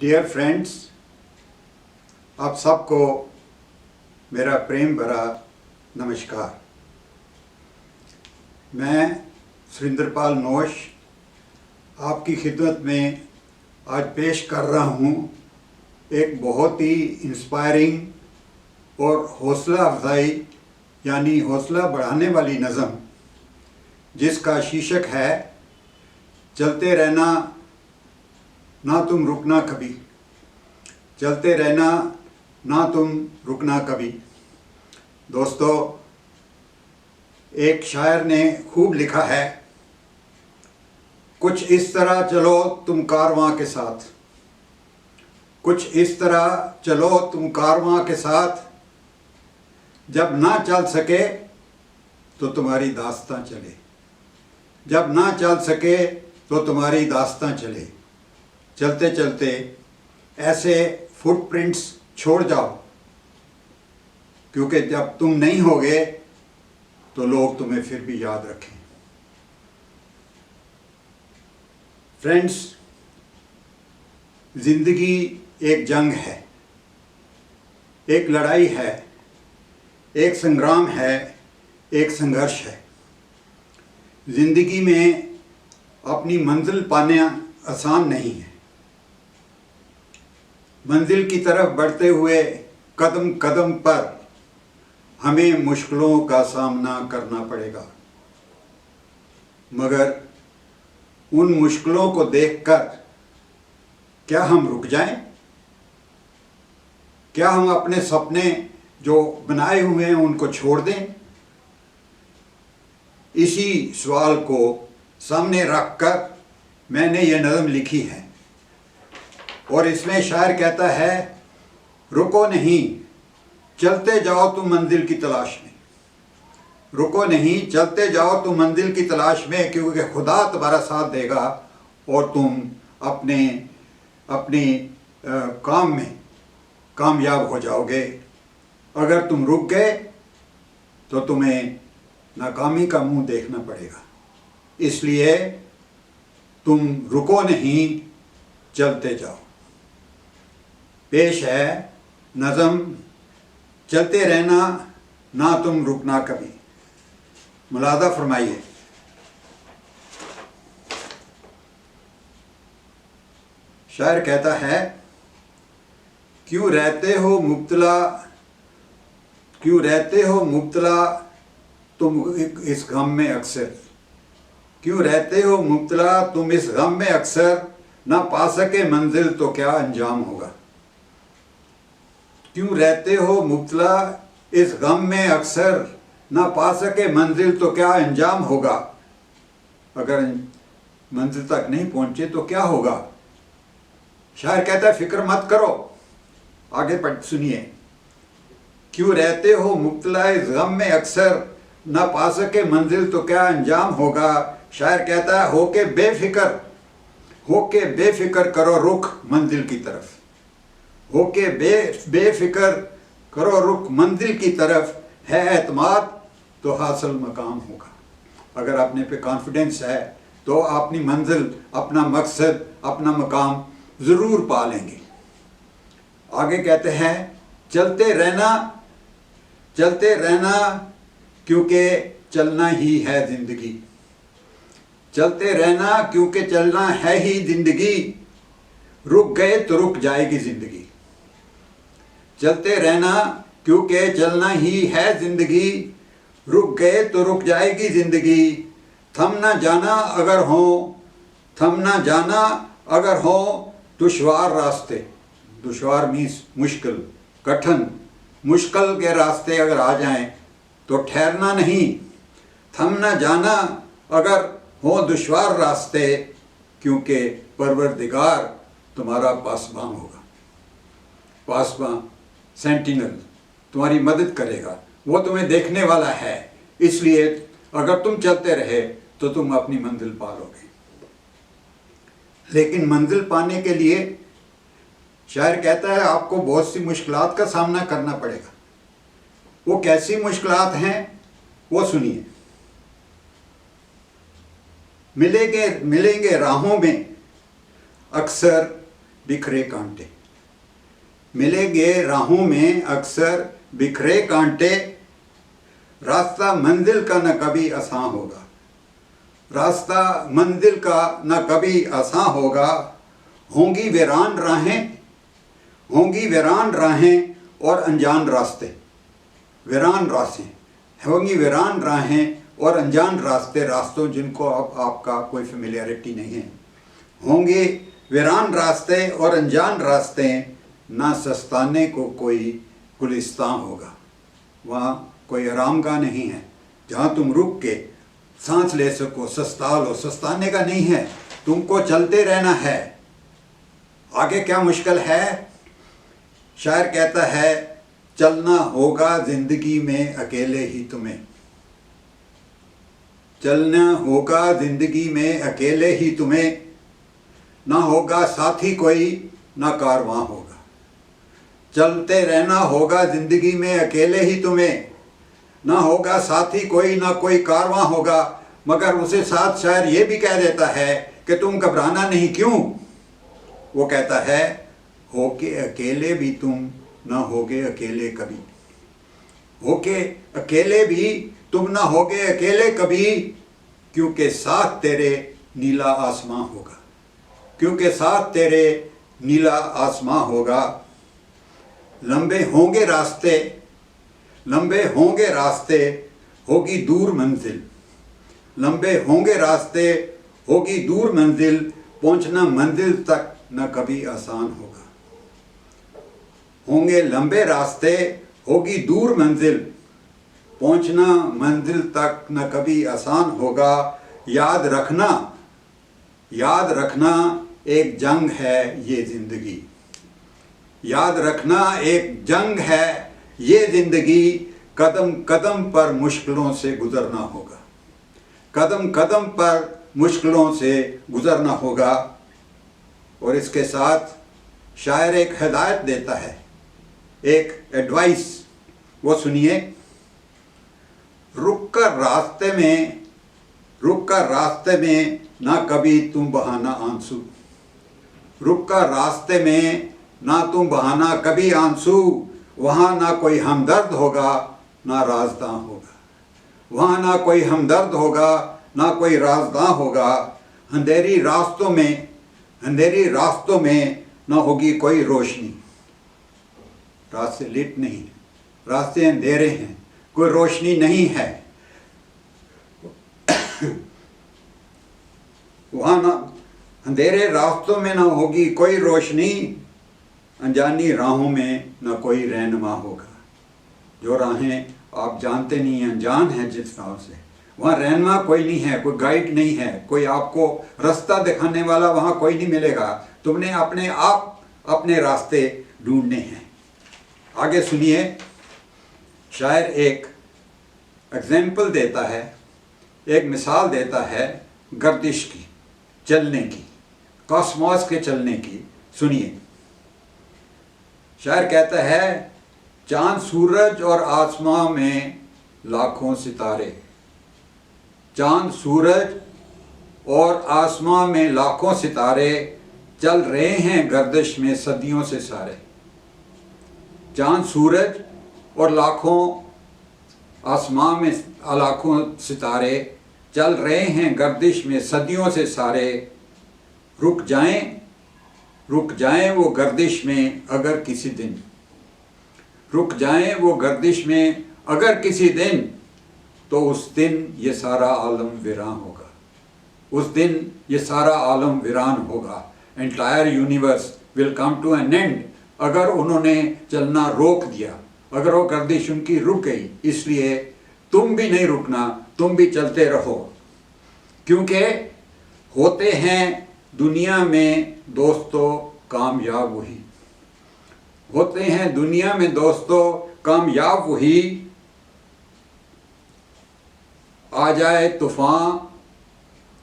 Dear friends, आप सबको मेरा प्रेम भरा नमस्कार। मैं सुरेंद्रपाल नोश आपकी खिदमत में आज पेश कर रहा हूँ एक बहुत ही इंस्पायरिंग और हौसला अफजाई यानी हौसला बढ़ाने वाली नज़म, जिसका शीर्षक है चलते रहना ना तुम रुकना कभी। चलते रहना ना तुम रुकना कभी। दोस्तों, एक शायर ने खूब लिखा है, कुछ इस तरह चलो तुम कारवां के साथ, कुछ इस तरह चलो तुम कारवां के साथ, जब ना चल सके तो तुम्हारी दास्तां चले, जब ना चल सके तो तुम्हारी दास्तां चले। चलते चलते ऐसे फुटप्रिंट्स छोड़ जाओ, क्योंकि जब तुम नहीं होगे तो लोग तुम्हें फिर भी याद रखें। फ्रेंड्स, जिंदगी एक जंग है, एक लड़ाई है, एक संग्राम है, एक संघर्ष है। जिंदगी में अपनी मंजिल पाना आसान नहीं है। मंजिल की तरफ बढ़ते हुए कदम कदम पर हमें मुश्किलों का सामना करना पड़ेगा, मगर उन मुश्किलों को देखकर क्या हम रुक जाएं? क्या हम अपने सपने जो बनाए हुए हैं उनको छोड़ दें? इसी सवाल को सामने रखकर मैंने ये नज़म लिखी है और इसमें शायर कहता है, रुको नहीं, चलते जाओ तुम मंजिल की तलाश में। रुको नहीं, चलते जाओ तुम मंजिल की तलाश में, क्योंकि खुदा तुम्हारा साथ देगा और तुम अपने काम में कामयाब हो जाओगे। अगर तुम रुक गए तो तुम्हें नाकामी का मुंह देखना पड़ेगा। इसलिए तुम रुको नहीं, चलते जाओ। पेश है नज़म चलते रहना ना तुम रुकना कभी। मुलादा फरमाइए। शायर कहता है, क्यों रहते हो मुब्तला तुम इस गम में अक्सर, क्यों रहते हो मुब्तला तुम इस गम में अक्सर, ना पा सके मंजिल तो क्या अंजाम होगा। क्यों रहते हो मुब्तला इस गम में अक्सर, ना पा सके मंजिल तो क्या अंजाम होगा। अगर मंजिल तक नहीं पहुंचे तो क्या होगा। शायर कहता है, फिक्र मत करो। आगे पढ़ सुनिए। क्यों रहते हो मुब्तला इस गम में अक्सर, ना पा सके मंजिल तो क्या अंजाम होगा। शायर कहता है, होके बेफिक्र करो रुख मंजिल की तरफ, होके बेफिक्र करो रुख मंजिल की तरफ, है एतमाद तो हासिल मकाम होगा। अगर अपने पे कॉन्फिडेंस है तो अपनी मंजिल, अपना मकसद, अपना मकाम ज़रूर पा लेंगे। आगे कहते हैं, चलते रहना क्योंकि चलना ही है ज़िंदगी। चलते रहना क्योंकि चलना है ही ज़िंदगी, रुक गए तो रुक जाएगी ज़िंदगी। चलते रहना क्योंकि चलना ही है ज़िंदगी, रुक गए तो रुक जाएगी ज़िंदगी। थम ना जाना अगर हो दुश्वार रास्ते, दुश्वार मीन्स मुश्किल, कठिन, मुश्किल के रास्ते अगर आ जाएं तो ठहरना नहीं। थम ना जाना अगर हो दुश्वार रास्ते, क्योंकि परवरदिगार तुम्हारा पासबान होगा। पासबान, सेंटिनल, तुम्हारी मदद करेगा, वो तुम्हें देखने वाला है। इसलिए अगर तुम चलते रहे तो तुम अपनी मंजिल पा लोगे। लेकिन मंजिल पाने के लिए शायर कहता है, आपको बहुत सी मुश्किलात का सामना करना पड़ेगा। वो कैसी मुश्किलात हैं वो सुनिए। मिलेंगे राहों में अक्सर बिखरे कांटे। मिलेंगे राहों में अक्सर बिखरे कांटे, रास्ता मंजिल का न कभी आसान होगा। रास्ता मंजिल का न कभी आसान होगा। होंगी वीरान राहें, होंगी वीरान राहें और अनजान रास्ते। वीरान रास्ते होंगी, वीरान राहें और अनजान रास्ते, रास्तों जिनको अब आपका कोई फेमिलियरिटी नहीं है। होंगे वीरान रास्ते और अनजान रास्ते, ना सस्ताने को कोई गुलिस्तान होगा। वहाँ कोई आरामगाह नहीं है जहाँ तुम रुक के सांस ले सको, सस्ता लो। सस्ताने का नहीं है, तुमको चलते रहना है। आगे क्या मुश्किल है? शायर कहता है, चलना होगा जिंदगी में अकेले ही तुम्हें। चलना होगा जिंदगी में अकेले ही तुम्हें, ना होगा साथी कोई ना कारवां होगा। चलते रहना होगा जिंदगी में अकेले ही तुम्हें, ना होगा साथी कोई ना कोई कारवां होगा। मगर उसे साथ शायर ये भी कह देता है कि तुम घबराना नहीं क्यों। वो कहता है, होके अकेले भी तुम ना होगे अकेले कभी। होके अकेले भी तुम ना होगे अकेले कभी, क्योंकि साथ तेरे नीला आसमां होगा। क्योंकि साथ तेरे नीला आसमां होगा। लंबे होंगे रास्ते, लंबे होंगे रास्ते, होगी दूर मंजिल। लंबे होंगे रास्ते, होगी दूर मंजिल, पहुंचना मंजिल तक न कभी आसान होगा। होंगे लंबे रास्ते, होगी दूर मंजिल, पहुंचना मंजिल तक न कभी आसान होगा। याद रखना, याद रखना एक जंग है ये जिंदगी। याद रखना एक जंग है ये जिंदगी, कदम कदम पर मुश्किलों से गुजरना होगा। कदम कदम पर मुश्किलों से गुजरना होगा। और इसके साथ शायर एक हिदायत देता है, एक एडवाइस, वो सुनिए। रुक कर रास्ते में, रुक कर रास्ते में ना कभी तुम बहाना आंसू। रुक कर रास्ते में ना तुम बहाना कभी आंसू, वहाँ ना कोई हमदर्द होगा ना राजदां होगा। वहाँ ना कोई हमदर्द होगा ना कोई राजदां होगा। अंधेरी रास्तों में, अंधेरी रास्तों में ना होगी कोई रोशनी। रास्ते लिट नहीं, रास्ते अंधेरे हैं, कोई रोशनी नहीं है। वहाँ ना अंधेरे रास्तों में ना होगी कोई रोशनी, अनजानी राहों में ना कोई रहनुमा होगा। जो राहें आप जानते नहीं हैं, अनजान हैं जिस राह से, वहाँ रहनुमा कोई नहीं है, कोई गाइड नहीं है, कोई आपको रास्ता दिखाने वाला वहाँ कोई नहीं मिलेगा। तुमने अपने आप अपने रास्ते ढूंढने हैं। आगे सुनिए, शायर एक एग्जाम्पल देता है, एक मिसाल देता है गर्दिश की, चलने की, कॉस्मॉस के चलने की। सुनिए, शायर कहता है, चांद सूरज और आसमां में लाखों सितारे। चांद सूरज और आसमां में लाखों सितारे, चल रहे हैं गर्दिश में सदियों से सारे। चांद सूरज और लाखों आसमां में लाखों सितारे, चल रहे हैं गर्दिश में सदियों से सारे। रुक जाएं, रुक जाएं वो गर्दिश में अगर किसी दिन। रुक जाएं वो गर्दिश में अगर किसी दिन, तो उस दिन ये सारा आलम वीरान होगा। उस दिन ये सारा आलम वीरान होगा। Entire universe will come to an end. अगर उन्होंने चलना रोक दिया, अगर वो गर्दिश उनकी रुक गई, इसलिए तुम भी नहीं रुकना, तुम भी चलते रहो। क्योंकि होते हैं दुनिया में दोस्तों कामयाब वही। होते हैं दुनिया में दोस्तों कामयाब वही, आ जाए तूफान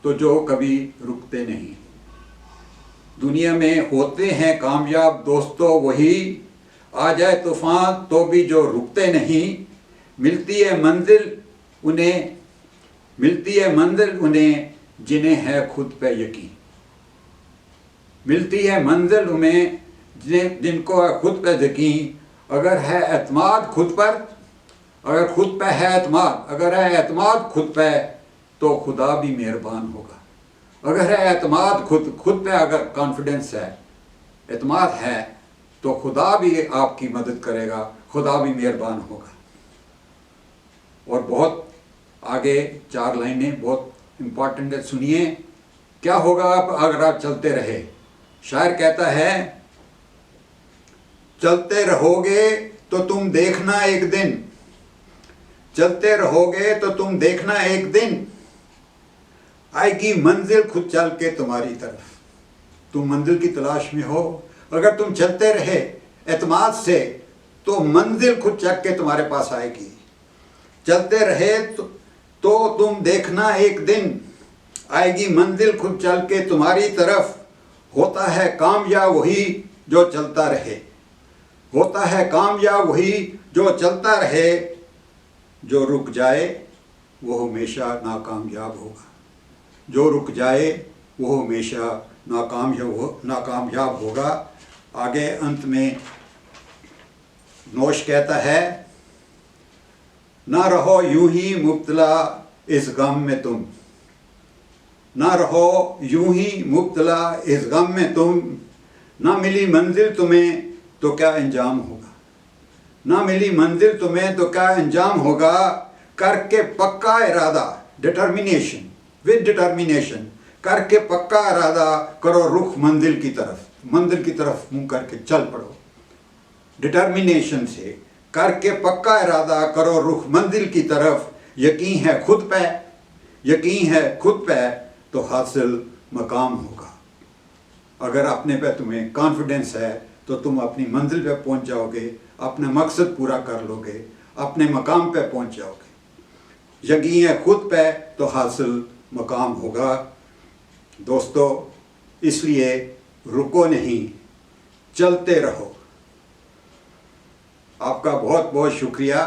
तो जो कभी रुकते नहीं। दुनिया में होते हैं कामयाब दोस्तों वही, आ जाए तूफान तो भी जो रुकते नहीं। मिलती है मंजिल उन्हें, मिलती है मंजिल उन्हें जिन्हें है खुद पे यकीन। मिलती है मंजिल में जिनको है खुद पे यकीन। अगर है एतमाद खुद पर, अगर खुद पे है एतमाद, अगर है एतमाद खुद पे तो खुदा भी मेहरबान होगा। अगर है एतमाद खुद पे, अगर कॉन्फिडेंस है, एतमाद है, तो खुदा भी आपकी मदद करेगा, खुदा भी मेहरबान होगा। और बहुत आगे 4 लाइनें बहुत इम्पॉर्टेंट है, सुनिए। क्या होगा अगर आप चलते रहे? शायर कहता है, चलते रहोगे तो तुम देखना एक दिन, चलते रहोगे तो तुम देखना एक दिन, आएगी मंजिल खुद चल के तुम्हारी तरफ। तुम मंजिल की तलाश में हो, अगर तुम चलते रहे एतमाद से तो मंजिल खुद चल के तुम्हारे पास आएगी। चलते रहे तो तुम देखना एक दिन, आएगी मंजिल खुद चल के तुम्हारी तरफ। होता है कामयाब वही जो चलता रहे, होता है कामयाब वही जो चलता रहे। जो रुक जाए वो हमेशा नाकामयाब होगा, जो रुक जाए वो हमेशा नाकामयाब होगा। आगे अंत में नोश कहता है, ना रहो यूं ही मुब्तला इस गम में तुम, ना रहो यूं ही मुब्तला इस गम में तुम। ना मिली मंजिल तुम्हें तो क्या अंजाम होगा, ना मिली मंजिल तुम्हें तो क्या अंजाम होगा। करके पक्का इरादा, डिटर्मिनेशन, विद डिटर्मिनेशन, करके पक्का इरादा करो रुख मंजिल की तरफ, मंजिल की तरफ मुंह करके चल पड़ो। डिटर्मिनेशन से करके पक्का इरादा करो रुख मंजिल की तरफ। यकीन है खुद पे, यकीन है खुद पे तो हासिल मकाम होगा। अगर अपने पे तुम्हें कॉन्फिडेंस है तो तुम अपनी मंजिल पे पहुंच जाओगे, अपना मकसद पूरा कर लोगे, अपने मकाम पे पहुंच जाओगे। यकीन है खुद पे तो हासिल मकाम होगा। दोस्तों, इसलिए रुको नहीं, चलते रहो। आपका बहुत बहुत शुक्रिया।